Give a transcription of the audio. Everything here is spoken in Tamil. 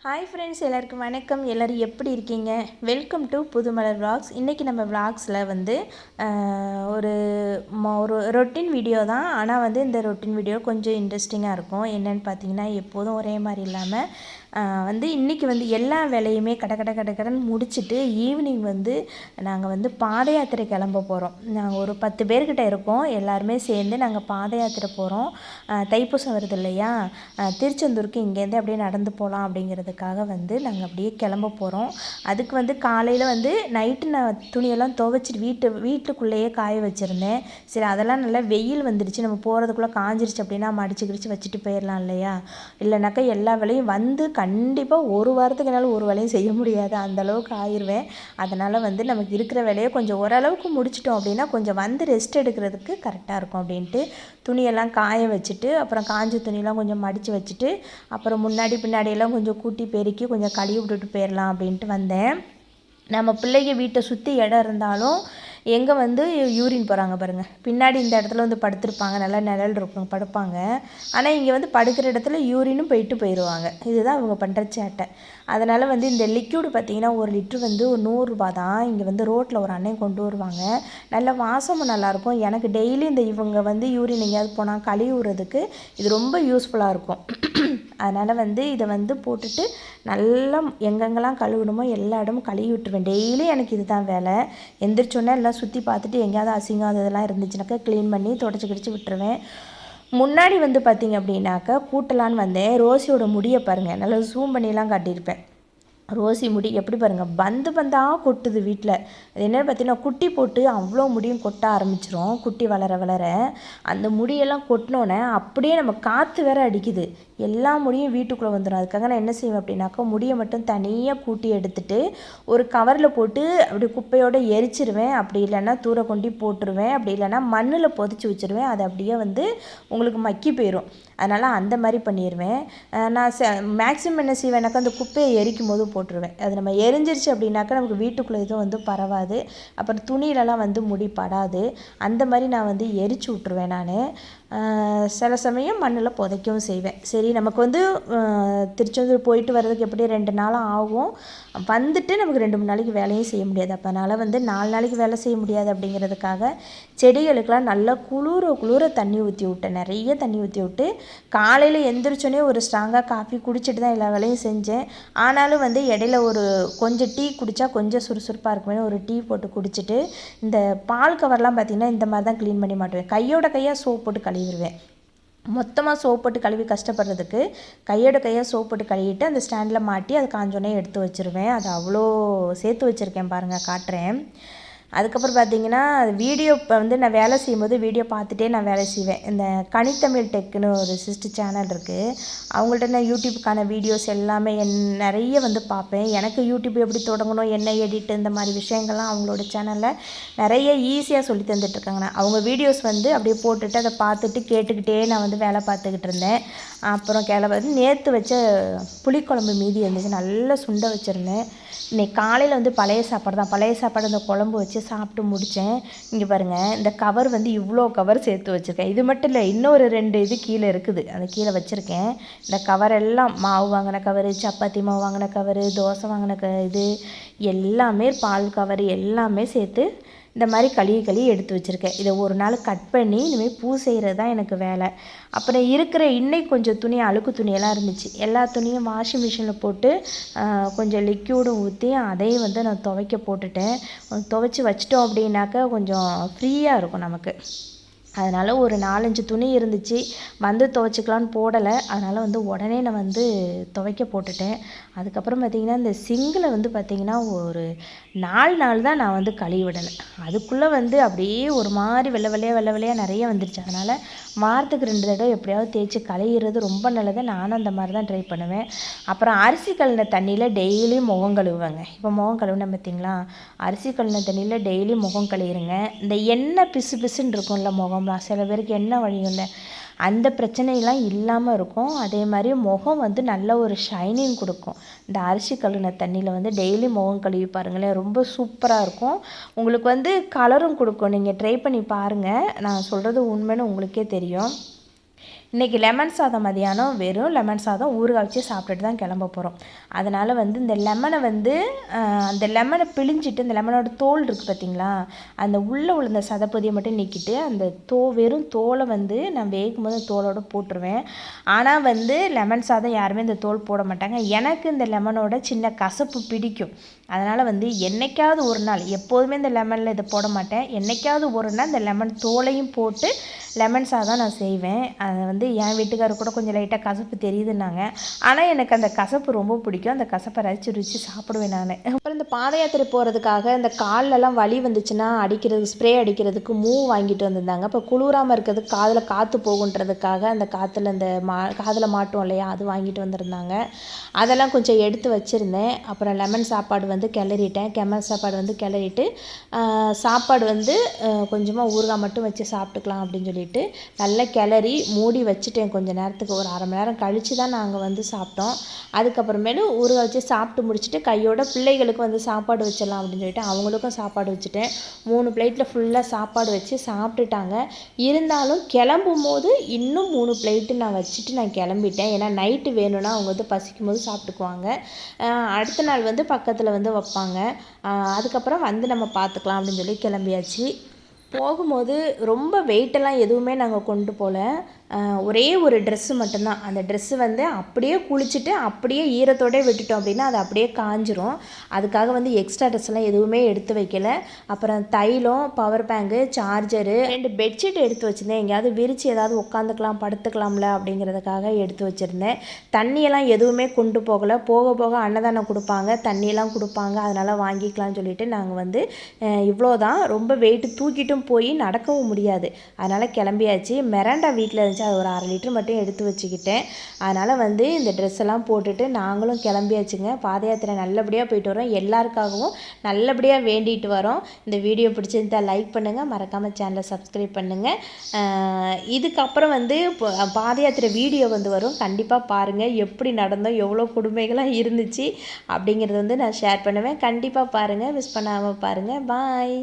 ஹாய் ஃப்ரெண்ட்ஸ், எல்லாருக்கும் வணக்கம். எல்லோரும் எப்படி இருக்கீங்க? Welcome to Pudhumalar vlogs. இன்றைக்கி நம்ம விளாக்ஸில் வந்து ஒரு ஒரு ரொட்டீன் வீடியோ தான். ஆனால் வந்து இந்த ரொட்டீன் வீடியோ கொஞ்சம் இன்ட்ரெஸ்டிங்காக இருக்கும். என்னென்னு பார்த்தீங்கன்னா, எப்போதும் ஒரே மாதிரி இல்லாமல் வந்து இன்றைக்கி வந்து எல்லா வேலையுமே கடன்னு முடிச்சுட்டு ஈவினிங் வந்து நாங்கள் வந்து பாத யாத்திரை கிளம்ப போகிறோம். நாங்கள் ஒரு 10 பேர்கிட்ட இருக்கோம். எல்லாருமே சேர்ந்து நாங்கள் பாத யாத்திரை போகிறோம். தைப்பூசம் வருது இல்லையா, திருச்செந்தூருக்கு இங்கேருந்து அப்படியே நடந்து போகலாம் அப்படிங்கிறதுக்காக வந்து நாங்கள் அப்படியே கிளம்ப போகிறோம். அதுக்கு வந்து காலையில் வந்து நைட்டு நான் துணியெல்லாம் துவைச்சிட்டு வீட்டுக்குள்ளேயே காய வச்சுருந்தேன். சரி, அதெல்லாம் நல்லா வெயில் வந்துடுச்சு, நம்ம போகிறதுக்குள்ளே காஞ்சிருச்சு அப்படின்னா மடிச்சு கிடிச்சு வச்சுட்டு போயிடலாம் இல்லையா. இல்லைனாக்கா எல்லா வேலையும் வந்து கண்டிப்பாக ஒரு வாரத்துக்கு என்னால் ஒரு வேலையும் செய்ய முடியாது, அந்தளவுக்கு ஆயிடுவேன். அதனால் வந்து நமக்கு இருக்கிற வேலையை கொஞ்சம் ஓரளவுக்கு முடிச்சிட்டோம் அப்படின்னா கொஞ்சம் வந்து ரெஸ்ட் எடுக்கிறதுக்கு கரெக்டாக இருக்கும் அப்படின்ட்டு துணியெல்லாம் காய வச்சுட்டு, அப்புறம் காஞ்ச துணியெல்லாம் கொஞ்சம் மடித்து வச்சுட்டு, அப்புறம் முன்னாடி பின்னாடியெல்லாம் கொஞ்சம் கூட்டி பெருக்கி கொஞ்சம் கழுவி விட்டுட்டு போயிடலாம் அப்படின்ட்டு வந்தேன். நம்ம பிள்ளைங்க வீட்டை சுற்றி இடம் இருந்தாலும் எங்கே வந்து யூரின் போகிறாங்க பாருங்கள். பின்னாடி இந்த இடத்துல வந்து படுத்திருப்பாங்க, நல்லா நிழல் இருக்கும், படுப்பாங்க. ஆனால் இங்கே வந்து படுக்கிற இடத்துல யூரினும் போயிடுவாங்க. இதுதான் அவங்க பண்ணுற சேட்டை. அதனால் வந்து இந்த லிக்யூடு பார்த்திங்கன்னா 1 லிட்ரு வந்து ஒரு 100 ரூபா தான். இங்கே வந்து ரோட்டில் ஒரு அண்ணன் கொண்டு வருவாங்க. நல்ல வாசமும் நல்லாயிருக்கும். எனக்கு டெய்லி இந்த இவங்க வந்து யூரின் எங்கேயாவது போனால் கழுவி விடுறதுக்கு இது ரொம்ப யூஸ்ஃபுல்லாக இருக்கும். அதனால் வந்து இதை வந்து போட்டுட்டு நல்லா எங்கெங்கெல்லாம் கழுவணுமோ எல்லா இடமும் கழுவி விட்டுருவேன். டெய்லி எனக்கு இது தான் வேலை. எந்திரிச்சோன்னே எல்லாம் சுற்றி பார்த்துட்டு எங்கேயாவது அசிங்கம் இதெல்லாம் இருந்துச்சுனாக்கா க்ளீன் பண்ணி தொடச்சி கிடிச்சி விட்டுருவேன். முன்னாடி வந்து பார்த்திங்க அப்படின்னாக்கா கூட்டலான்னு வந்தேன். ரோசியோட முடியை பாருங்கள், நல்லா ஜூம் பண்ணிலாம் காட்டியிருப்பேன். ரோசி முடி எப்படி பாருங்கள், பந்தாக கொட்டுது வீட்டில். அது என்னென்னு பார்த்தீங்கன்னா, குட்டி போட்டு அவ்வளோ முடியும் கொட்ட ஆரம்பிச்சிரும். குட்டி வளர அந்த முடியெல்லாம் கொட்டினோன்னே அப்படியே நம்ம காற்று வேற அடிக்குது, எல்லா முடியும் வீட்டுக்குள்ளே வந்துடும். அதுக்காக நான் என்ன செய்வேன் அப்படின்னாக்கா, முடியை மட்டும் தனியாக கூட்டி எடுத்துகிட்டு ஒரு கவரில் போட்டு அப்படி குப்பையோடு எரிச்சிருவேன். அப்படி இல்லைன்னா தூர கொண்டு போட்டுருவேன். அப்படி இல்லைன்னா மண்ணில் புதைச்சி வச்சுருவேன். அது அப்படியே வந்து உங்களுக்கு மக்கி போயிடும். அதனால் அந்த மாதிரி பண்ணிடுவேன். நான் மேக்ஸிமம் என்ன செய்வேன்னாக்கா, அந்த குப்பையை எரிக்கும் போது போட்டுருவேன். அது நம்ம எரிஞ்சிருச்சு அப்படின்னாக்கா நமக்கு வீட்டுக்குள்ளே எதுவும் வந்து பரவாது. அப்புறம் துணியிலலாம் வந்து முடி படாது. அந்த மாதிரி நான் வந்து எரிச்சு விட்ருவேன். நான் சில சமயம் மண்ணில் புதைக்கவும் செய்வேன். சரி, நமக்கு வந்து திருச்செந்தூர் போயிட்டு வர்றதுக்கு எப்படி 2 நாள் ஆகும். வந்துட்டு நமக்கு 2-3 நாளைக்கு வேலையும் செய்ய முடியாது. அப்போ அதனால் வந்து 4 நாளைக்கு வேலை செய்ய முடியாது அப்படிங்கிறதுக்காக செடிகளுக்கெல்லாம் நல்லா குளிர தண்ணி ஊற்றி விட்டேன். நிறைய தண்ணி ஊற்றி விட்டு காலையில் எந்திரிச்சோன்னே ஒரு ஸ்ட்ராங்காக காஃபி குடிச்சிட்டு தான் எல்லா வேலையும் செஞ்சேன். ஆனாலும் வந்து இடையில ஒரு கொஞ்சம் டீ குடித்தா கொஞ்சம் சுறுசுறுப்பாக இருக்குமே ஒரு டீ போட்டு குடிச்சிட்டு, இந்த பால் கவர்லாம் பார்த்திங்கன்னா இந்த மாதிரி தான் க்ளீன் பண்ணி மாட்டுவேன். கையாக சோப் போட்டு கழுவிடுவேன். மொத்தமாக சோப் போட்டு கழுவி கஷ்டப்படுறதுக்கு கையாக சோப் போட்டு கழுவிட்டு அந்த ஸ்டாண்டில் மாட்டி அது காஞ்சோன்னே எடுத்து வச்சுருவேன். அது அவ்வளோ சேர்த்து வச்சுருக்கேன் பாருங்கள், காட்டுறேன். அதுக்கப்புறம் பார்த்திங்கன்னா, வீடியோ இப்போ வந்து நான் வேலை செய்யும்போது வீடியோ பார்த்துட்டே நான் வேலை செய்வேன். இந்த கனித்தமிழ் டெக்குன்னு ஒரு சிஸ்டர் சேனல் இருக்குது. அவங்கள்ட்ட நான் யூடியூப்புக்கான வீடியோஸ் எல்லாமே நிறைய வந்து பார்ப்பேன். எனக்கு யூடியூப் எப்படி தொடங்கணும், என்ன எடிட், இந்த மாதிரி விஷயங்கள்லாம் அவங்களோட சேனலில் நிறைய ஈஸியாக சொல்லி தந்துட்டுருக்காங்க. அவங்க வீடியோஸ் வந்து அப்படியே போட்டுட்டு அதை பார்த்துட்டு கேட்டுக்கிட்டே நான் வந்து வேலை பார்த்துக்கிட்டு இருந்தேன். அப்புறம் வந்து நேற்று வச்ச புளிக்குழம்பு மீதி இருந்துச்சு, நல்லா சுண்ட வச்சுருந்தேன். இன்றைக்கி காலையில் வந்து பழைய சாப்பாடு அந்த குழம்பு வச்சு சாப்பிட்டு முடித்தேன். இங்கே பாருங்கள், இந்த கவர் வந்து இவ்வளோ கவர் சேர்த்து வச்சுருக்கேன். இது மட்டும் இல்லை, இன்னொரு 2 இது கீழே இருக்குது, அந்த கீழே வச்சுருக்கேன். இந்த கவரெல்லாம் மாவு வாங்கின கவரு, சப்பாத்தி மாவு வாங்கின கவரு, தோசை வாங்கின இது எல்லாமே, பால் கவர் எல்லாமே சேர்த்து இந்த மாதிரி கழுவி எடுத்து வச்சுருக்கேன். இதை ஒரு நாள் கட் பண்ணி இனிமேல் பூ செய்கிறது தான் எனக்கு வேலை. அப்புறம் இருக்கிற இன்னைக்கு கொஞ்சம் துணி, அழுக்கு துணியெல்லாம் இருந்துச்சு. எல்லா துணியும் வாஷிங் மிஷினில் போட்டு கொஞ்சம் லிக்யூடும் ஊற்றி அதையும் வந்து நான் துவைக்க போட்டுட்டேன். துவைச்சி வச்சிட்டோம் அப்படின்னாக்கா கொஞ்சம் ஃப்ரீயாக இருக்கும் நமக்கு. அதனால் ஒரு 4-5 துணி இருந்துச்சு, வந்து துவைச்சிக்கலான்னு போடலை. அதனால் வந்து உடனே நான் வந்து துவைக்க போட்டுட்டேன். அதுக்கப்புறம் பார்த்திங்கன்னா, இந்த சிங்கில் வந்து பார்த்திங்கன்னா ஒரு 4 நாள் தான் நான் வந்து கழுவி விடலை. அதுக்குள்ளே வந்து அப்படியே ஒரு மாதிரி வெள்ளை வெள்ளையாக நிறைய வந்துடுச்சு. அதனால் வாரத்துக்கு 2 தடவை எப்படியாவது தேய்ச்சி கழுவிறது ரொம்ப நல்லது. நானும் அந்த மாதிரி தான் ட்ரை பண்ணுவேன். அப்புறம் அரிசி கழுவின தண்ணியில் டெய்லியும் முகம் கழுவுவேங்க. இப்போ முகம் கழுவுன பார்த்திங்களா, அரிசி கழுவின தண்ணியில் டெய்லி முகம் கழுவிடுங்க. இந்த எண்ணெய் பிசுன்னு இருக்கும்ல முகம்லாம், சில பேருக்கு எண்ணெய் வழியும்ல, அந்த பிரச்சனையெல்லாம் இல்லாமல் இருக்கும். அதே மாதிரி முகம் வந்து நல்ல ஒரு ஷைனிங் கொடுக்கும். இந்த அரிசி கழுவின தண்ணியில் வந்து டெய்லி முகம் கழுவி பாருங்களேன், ரொம்ப சூப்பராக இருக்கும். உங்களுக்கு வந்து கலரும் கொடுக்கும். நீங்கள் ட்ரை பண்ணி பாருங்கள், நான் சொல்கிறது உண்மைன்னு உங்களுக்கே தெரியும். இன்றைக்கி லெமன் சாதம் மதியானம் வெறும் லெமன் சாதம் ஊறுகாய் வச்சு சாப்பிட்டுட்டு தான் கிளம்ப போகிறோம். அதனால் வந்து இந்த லெமனை வந்து அந்த லெமனை பிழிஞ்சிட்டு இந்த லெமனோட தோல் இருக்குது பார்த்திங்களா, அந்த உள்ளே உள்ள சதப்பொதியை மட்டும் நீக்கிட்டு அந்த வெறும் தோலை வந்து நான் வேகும் போது தோலோடு போட்டுருவேன். ஆனால் வந்து லெமன் சாதம் யாருமே இந்த தோல் போட மாட்டாங்க. எனக்கு இந்த லெமனோட சின்ன கசப்பு பிடிக்கும். அதனால் வந்து என்றைக்காவது ஒரு நாள், எப்போதுமே இந்த லெமனில் இதை போட மாட்டேன், என்றைக்காவது ஒரு நாள் இந்த லெமன் தோலையும் போட்டு லெமன் சாதம் நான் செய்வேன். அதை வந்து என் வீட்டுக்காரர் கூட கொஞ்சம் லைட்டாக கசப்பு தெரியுதுன்னாங்க. ஆனால் எனக்கு அந்த கசப்பு ரொம்ப பிடிக்கும். அந்த கசப்பை ரசித்து சாப்பிடுவேன் நான். அப்புறம் இந்த பாத யாத்திரை போகிறதுக்காக இந்த கால்லெல்லாம் வலி வந்துச்சுன்னா அடிக்கிறதுக்கு ஸ்ப்ரே அடிக்கிறதுக்கு வாங்கிட்டு வந்திருந்தாங்க. இப்போ குளிராமல் இருக்கிறதுக்கு காதில் காற்று போகுன்றதுக்காக அந்த காற்றுல இந்த காதில் மாட்டோம் இல்லையா, அது வாங்கிட்டு வந்திருந்தாங்க. அதெல்லாம் கொஞ்சம் எடுத்து வச்சுருந்தேன். அப்புறம் லெமன் சாப்பாடு வந்து கிளறிட்டேன். லெமன் சாப்பாடு வந்து கிளறிட்டு சாப்பாடு வந்து கொஞ்சமாக ஊறுகாய் மட்டும் வச்சு சாப்பிட்டுக்கலாம் அப்படின்னு சொல்லிட்டு நல்லா கிளறி மூடி வச்சுட்டேன். கொஞ்சம் நேரத்துக்கு ஒரு அரை மணி நேரம் கழித்து தான் நாங்கள் வந்து சாப்பிட்டோம். அதுக்கப்புறமேலும் ஊறுகாய் வச்சு சாப்பிட்டு முடிச்சுட்டு கையோட பிள்ளைகளுக்கு வந்து சாப்பாடு வச்சிடலாம் அப்படின்னு சொல்லிட்டு அவங்களுக்கும் சாப்பாடு வச்சுட்டேன். 3 பிளேட்டில் ஃபுல்லாக சாப்பாடு வச்சு சாப்பிட்டுட்டாங்க. இருந்தாலும் கிளம்பும் போது இன்னும் 3 பிளேட்டு நான் வச்சுட்டு நான் கிளம்பிட்டேன். ஏன்னா நைட்டு வேணும்னா அவங்க வந்து பசிக்கும் போது சாப்பிட்டுக்குவாங்க. அடுத்த நாள் வந்து பக்கத்தில் வந்து வைப்பாங்க. அதுக்கப்புறம் வந்து நம்ம பார்த்துக்கலாம் அப்படின்னு சொல்லி கிளம்பியாச்சு. போகும்போது ரொம்ப வெயிட்டெல்லாம் எதுவுமே நாங்கள் கொண்டு போகல. ஒரே ஒரு ட்ரெஸ்ஸு மட்டும்தான். அந்த ட்ரெஸ்ஸு வந்து அப்படியே குளிச்சுட்டு அப்படியே ஈரத்தோடே விட்டுட்டோம் அப்படின்னா அது அப்படியே காஞ்சிரும். அதுக்காக வந்து எக்ஸ்ட்ரா ட்ரெஸ்லாம் எதுவுமே எடுத்து வைக்கல. அப்புறம் தைலம், பவர் பேங்கு, சார்ஜரு, 2 பெட்ஷீட் எடுத்து வச்சுருந்தேன். எங்கேயாவது விரித்து ஏதாவது உட்காந்துக்கலாம் படுத்துக்கலாம்ல அப்படிங்கிறதுக்காக எடுத்து வச்சுருந்தேன். தண்ணியெல்லாம் எதுவுமே கொண்டு போகலை. போக போக அன்னதானம் கொடுப்பாங்க, தண்ணியெல்லாம் கொடுப்பாங்க, அதனால் வாங்கிக்கலாம்னு சொல்லிட்டு நாங்கள் வந்து இவ்வளோதான். ரொம்ப வெயிட்டு தூக்கிட்டும் போய் நடக்கவும் முடியாது. அதனால் கிளம்பியாச்சு. மிராண்டா வீட்டில் இருந்துச்சு, அது ஒரு 1/2 லிட்டர் மட்டும் எடுத்து வச்சுக்கிட்டேன். அதனால் வந்து இந்த ட்ரெஸ் எல்லாம் போட்டுட்டு நாங்களும் கிளம்பியாச்சுங்க. பாத யாத்திரை நல்லபடியாக போயிட்டு வரோம். எல்லாருக்காகவும் நல்லபடியாக வேண்டிட்டு வரோம். இந்த வீடியோ பிடிச்சிருந்தா லைக் பண்ணுங்கள், மறக்காமல் சேனலை சப்ஸ்கிரைப் பண்ணுங்கள். இதுக்கப்புறம் வந்து பாத யாத்திரை வீடியோ வந்து வரும், கண்டிப்பாக பாருங்கள். எப்படி நடந்தோம், எவ்வளோ கொடுமைகளாக இருந்துச்சு அப்படிங்கிறது வந்து நான் ஷேர் பண்ணுவேன். கண்டிப்பாக பாருங்கள், மிஸ் பண்ணாமல் பாருங்கள். பாய்.